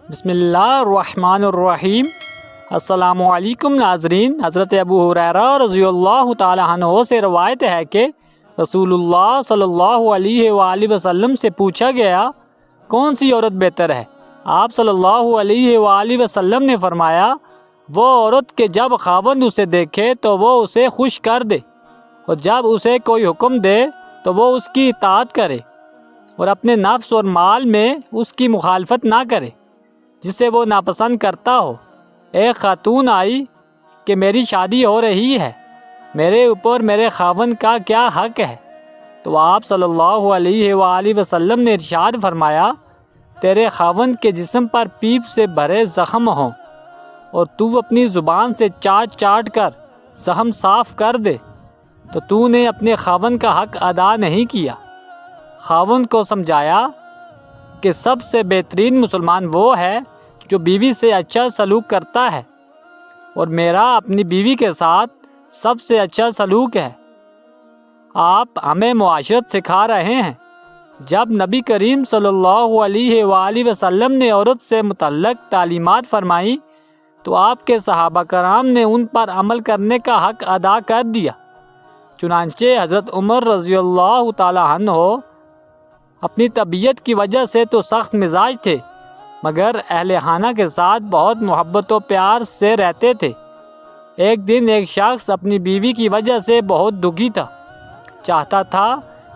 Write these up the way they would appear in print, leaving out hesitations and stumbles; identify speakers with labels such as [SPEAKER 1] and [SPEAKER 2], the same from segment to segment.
[SPEAKER 1] بسم اللہ الرحمن الرحیم۔ السلام علیکم ناظرین۔ حضرت ابو ہریرہ رضی اللہ تعالی عنہ سے روایت ہے کہ رسول اللہ صلی اللہ علیہ وآلہ وسلم سے پوچھا گیا کون سی عورت بہتر ہے؟ آپ صلی اللہ علیہ وآلہ وسلم نے فرمایا وہ عورت کہ جب خاوند اسے دیکھے تو وہ اسے خوش کر دے، اور جب اسے کوئی حکم دے تو وہ اس کی اطاعت کرے، اور اپنے نفس اور مال میں اس کی مخالفت نہ کرے جسے وہ ناپسند کرتا ہو۔ ایک خاتون آئی کہ میری شادی ہو رہی ہے، میرے اوپر میرے خاوند کا کیا حق ہے؟ تو آپ صلی اللہ علیہ وآلہ وسلم نے ارشاد فرمایا تیرے خاوند کے جسم پر پیپ سے بھرے زخم ہوں اور تو اپنی زبان سے چاٹ چاٹ کر زخم صاف کر دے تو تو نے اپنے خاوند کا حق ادا نہیں کیا۔ خاوند کو سمجھایا کہ سب سے بہترین مسلمان وہ ہے جو بیوی سے اچھا سلوک کرتا ہے، اور میرا اپنی بیوی کے ساتھ سب سے اچھا سلوک ہے۔ آپ ہمیں معاشرت سکھا رہے ہیں۔ جب نبی کریم صلی اللہ علیہ وآلہ وسلم نے عورت سے متعلق تعلیمات فرمائی تو آپ کے صحابہ کرام نے ان پر عمل کرنے کا حق ادا کر دیا۔ چنانچہ حضرت عمر رضی اللہ تعالی عنہ اپنی طبیعت کی وجہ سے تو سخت مزاج تھے، مگر اہل خانہ کے ساتھ بہت محبت و پیار سے رہتے تھے۔ ایک دن ایک شخص اپنی بیوی کی وجہ سے بہت دکھی تھا، چاہتا تھا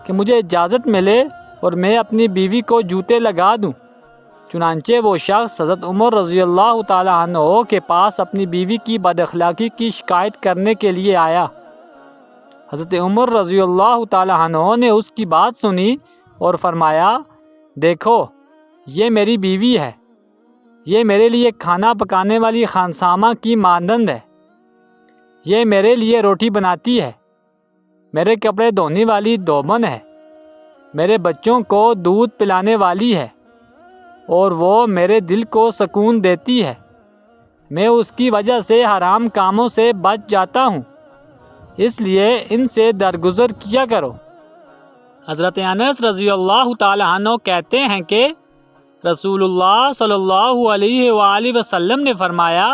[SPEAKER 1] کہ مجھے اجازت ملے اور میں اپنی بیوی کو جوتے لگا دوں۔ چنانچہ وہ شخص حضرت عمر رضی اللہ تعالی عنہ کے پاس اپنی بیوی کی بد اخلاقی کی شکایت کرنے کے لیے آیا۔ حضرت عمر رضی اللہ تعالی عنہ نے اس کی بات سنی اور فرمایا دیکھو یہ میری بیوی ہے، یہ میرے لیے کھانا پکانے والی خانسامہ کی مانند ہے، یہ میرے لیے روٹی بناتی ہے، میرے کپڑے دھونے والی دومن ہے، میرے بچوں کو دودھ پلانے والی ہے، اور وہ میرے دل کو سکون دیتی ہے۔ میں اس کی وجہ سے حرام کاموں سے بچ جاتا ہوں، اس لیے ان سے درگزر کیا کرو۔ حضرت انس رضی اللہ تعالی عنہ کہتے ہیں کہ رسول اللہ صلی اللہ علیہ وآلہ وسلم نے فرمایا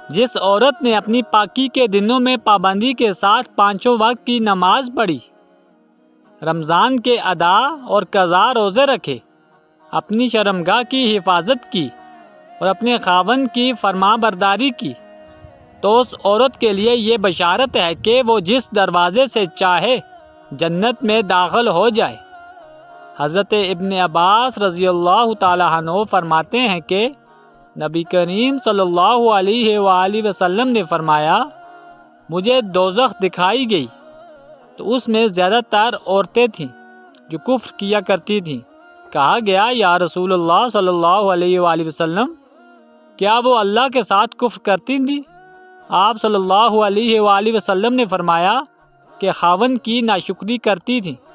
[SPEAKER 1] جس عورت نے اپنی پاکی کے دنوں میں پابندی کے ساتھ 5 وقت کی نماز پڑھی، رمضان کے ادا اور قضا روزے رکھے، اپنی شرمگاہ کی حفاظت کی اور اپنے خاوند کی فرما برداری کی، تو اس عورت کے لیے یہ بشارت ہے کہ وہ جس دروازے سے چاہے جنت میں داخل ہو جائے۔ حضرت ابن عباس رضی اللہ تعالی عنہ فرماتے ہیں کہ نبی کریم صلی اللہ علیہ وآلہ وسلم نے فرمایا مجھے دوزخ دکھائی گئی تو اس میں زیادہ تر عورتیں تھیں جو کفر کیا کرتی تھیں۔ کہا گیا یا رسول اللہ صلی اللہ علیہ وآلہ وسلم کیا وہ اللہ کے ساتھ کفر کرتی تھیں؟ آپ صلی اللہ علیہ وآلہ وسلم نے فرمایا کہ خاوند کی ناشکری کرتی تھیں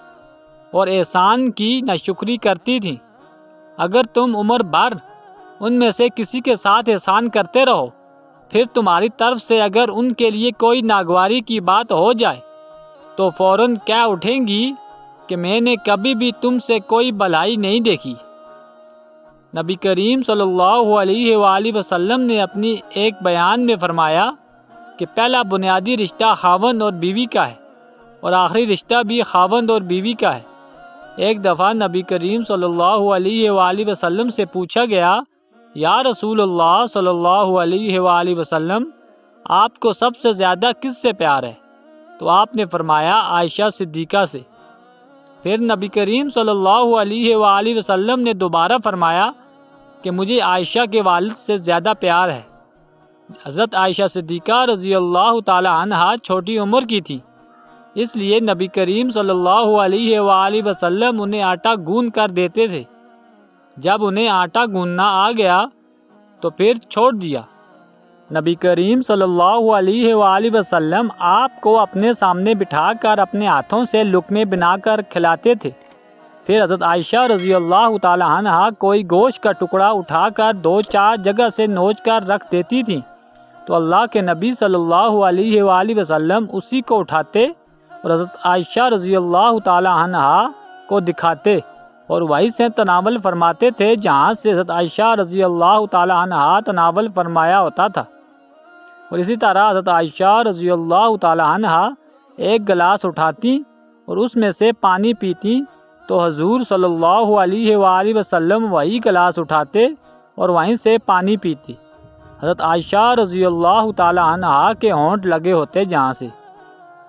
[SPEAKER 1] اور احسان کی ناشکری کرتی تھیں۔ اگر تم عمر بھر ان میں سے کسی کے ساتھ احسان کرتے رہو، پھر تمہاری طرف سے اگر ان کے لیے کوئی ناگواری کی بات ہو جائے تو فوراً کہہ اٹھیں گی کہ میں نے کبھی بھی تم سے کوئی بھلائی نہیں دیکھی۔ نبی کریم صلی اللہ علیہ وآلہ وسلم نے اپنی ایک بیان میں فرمایا کہ پہلا بنیادی رشتہ خاوند اور بیوی کا ہے اور آخری رشتہ بھی خاوند اور بیوی کا ہے۔ ایک دفعہ نبی کریم صلی اللہ علیہ وآلہ وسلم سے پوچھا گیا یا رسول اللہ صلی اللہ علیہ وآلہ وسلم آپ کو سب سے زیادہ کس سے پیار ہے؟ تو آپ نے فرمایا عائشہ صدیقہ سے۔ پھر نبی کریم صلی اللہ علیہ وآلہ وسلم نے دوبارہ فرمایا کہ مجھے عائشہ کے والد سے زیادہ پیار ہے۔ حضرت عائشہ صدیقہ رضی اللہ تعالی عنہا چھوٹی عمر کی تھی، اس لیے نبی کریم صلی اللہ علیہ وآلہ وسلم انہیں آٹا گوندھ کر دیتے تھے۔ جب انہیں آٹا گوندھنا آ گیا تو پھر چھوڑ دیا۔ نبی کریم صلی اللہ علیہ وآلہ وسلم آپ کو اپنے سامنے بٹھا کر اپنے ہاتھوں سے لقمے بنا کر کھلاتے تھے۔ پھر حضرت عائشہ رضی اللہ تعالی عنہا کوئی گوشت کا ٹکڑا اٹھا کر 2-4 جگہ سے نوچ کر رکھ دیتی تھیں تو اللہ کے نبی صلی اللہ علیہ وآلہ وسلم اسی کو اٹھاتے اور حضرت عائشہ رضی اللہ تعالی عنہا کو دکھاتے اور وہیں سے تناول فرماتے تھے جہاں سے حضرت عائشہ رضی اللہ تعالی عنہا تناول فرمایا ہوتا تھا۔ اور اسی طرح حضرت عائشہ رضی اللہ تعالی عنہا ایک گلاس اٹھاتی اور اس میں سے پانی پیتی تو حضور صلی اللہ علیہ وآلہ وسلم وہی گلاس اٹھاتے اور وہیں سے پانی پیتی۔ حضرت عائشہ رضی اللہ تعالی عنہا کے ہونٹ لگے ہوتے جہاں سے۔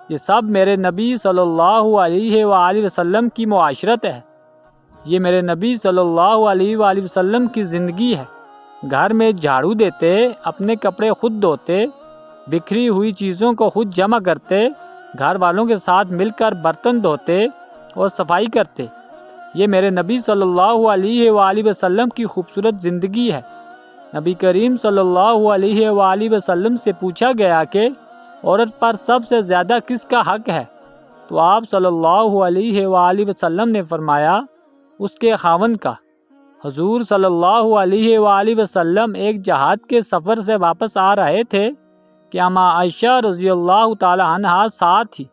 [SPEAKER 1] یہ سب میرے نبی صلی اللہ علیہ وآلہ وسلم کی معاشرت ہے، یہ میرے نبی صلی اللہ علیہ وآلہ وسلم کی زندگی ہے۔ گھر میں جھاڑو دیتے، اپنے کپڑے خود دھوتے، بکھری ہوئی چیزوں کو خود جمع کرتے، گھر والوں کے ساتھ مل کر برتن دھوتے اور صفائی کرتے۔ یہ میرے نبی صلی اللہ علیہ وآلہ وسلم کی خوبصورت زندگی ہے۔ نبی کریم صلی اللہ علیہ وآلہ وسلم سے پوچھا گیا کہ عورت پر سب سے زیادہ کس کا حق ہے؟ تو آپ صلی اللہ علیہ وآلہ وسلم نے فرمایا اس کے خاوند کا۔ حضور صلی اللہ علیہ وآلہ وسلم ایک جہاد کے سفر سے واپس آ رہے تھے کہ اماں عائشہ رضی اللہ تعالی عنہا ساتھ تھی۔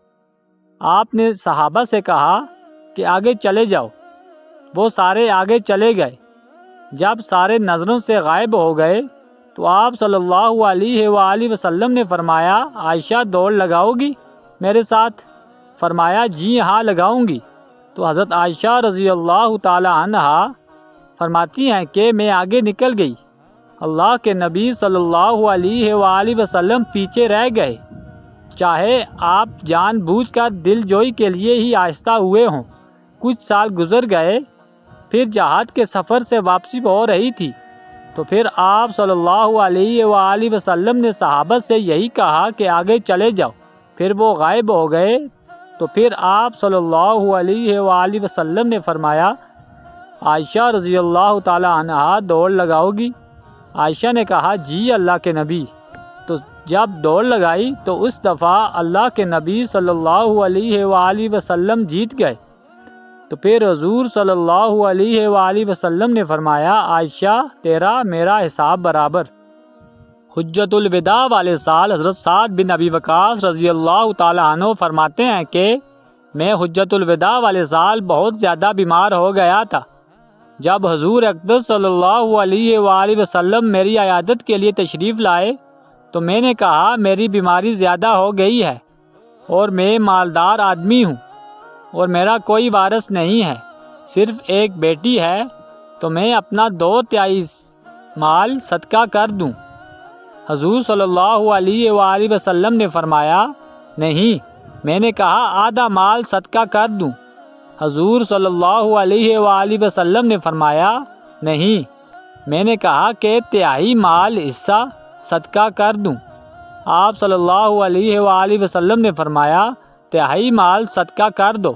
[SPEAKER 1] آپ نے صحابہ سے کہا کہ آگے چلے جاؤ۔ وہ سارے آگے چلے گئے۔ جب سارے نظروں سے غائب ہو گئے تو آپ صلی اللہ علیہ وآلہ وسلم نے فرمایا عائشہ دوڑ لگاؤ گی میرے ساتھ؟ فرمایا جی ہاں لگاؤں گی۔ تو حضرت عائشہ رضی اللہ تعالی عنہا فرماتی ہیں کہ میں آگے نکل گئی، اللہ کے نبی صلی اللہ علیہ وآلہ وسلم پیچھے رہ گئے، چاہے آپ جان بوجھ کر دل جوئی کے لیے ہی آہستہ ہوئے ہوں۔ کچھ سال گزر گئے، پھر جہاد کے سفر سے واپسی ہو رہی تھی تو پھر آپ صلی اللہ علیہ وآلہ وسلم نے صحابہ سے یہی کہا کہ آگے چلے جاؤ۔ پھر وہ غائب ہو گئے تو پھر آپ صلی اللہ علیہ وآلہ وسلم نے فرمایا عائشہ رضی اللہ تعالی عنہا دوڑ لگاؤ گی؟ عائشہ نے کہا جی اللہ کے نبی۔ تو جب دوڑ لگائی تو اس دفعہ اللہ کے نبی صلی اللہ علیہ وآلہ وسلم جیت گئے۔ تو پھر حضور صلی اللہ علیہ وآلہ وسلم نے فرمایا عائشہ تیرا میرا حساب برابر۔ حجۃ الوداع والے سال حضرت سعد بن ابی وقاص رضی اللہ تعالیٰ عنہ فرماتے ہیں کہ میں حجۃ الوداع والے سال بہت زیادہ بیمار ہو گیا تھا۔ جب حضور اقدس صلی اللہ علیہ وآلہ وسلم میری عیادت کے لیے تشریف لائے تو میں نے کہا میری بیماری زیادہ ہو گئی ہے اور میں مالدار آدمی ہوں اور میرا کوئی وارث نہیں ہے، صرف ایک بیٹی ہے، تو میں اپنا 2/3 مال صدقہ کر دوں۔ حضور صلی اللہ علیہ وآلہ وسلم نے فرمایا نہیں۔ میں نے کہا آدھا مال صدقہ کر دوں۔ حضور صلی اللہ علیہ وآلہ وسلم نے فرمایا نہیں۔ میں نے کہا کہ 1/3 مال حصہ صدقہ کر دوں۔ آپ صلی اللہ علیہ وآلہ وسلم نے فرمایا 1/3 مال صدقہ کر دو۔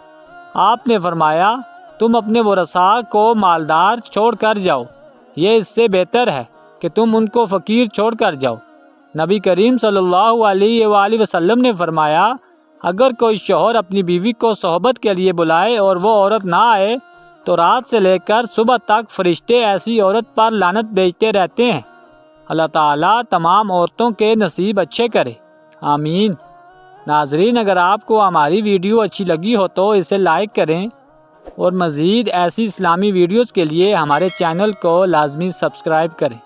[SPEAKER 1] آپ نے فرمایا تم اپنے ورثاء کو مالدار چھوڑ کر جاؤ، یہ اس سے بہتر ہے کہ تم ان کو فقیر چھوڑ کر جاؤ۔ نبی کریم صلی اللہ علیہ وآلہ وسلم نے فرمایا اگر کوئی شوہر اپنی بیوی کو صحبت کے لیے بلائے اور وہ عورت نہ آئے تو رات سے لے کر صبح تک فرشتے ایسی عورت پر لعنت بھیجتے رہتے ہیں۔ اللہ تعالیٰ تمام عورتوں کے نصیب اچھے کرے، آمین۔ ناظرین، اگر آپ کو ہماری ویڈیو اچھی لگی ہو تو اسے لائک کریں اور مزید ایسی اسلامی ویڈیوز کے لیے ہمارے چینل کو لازمی سبسکرائب کریں۔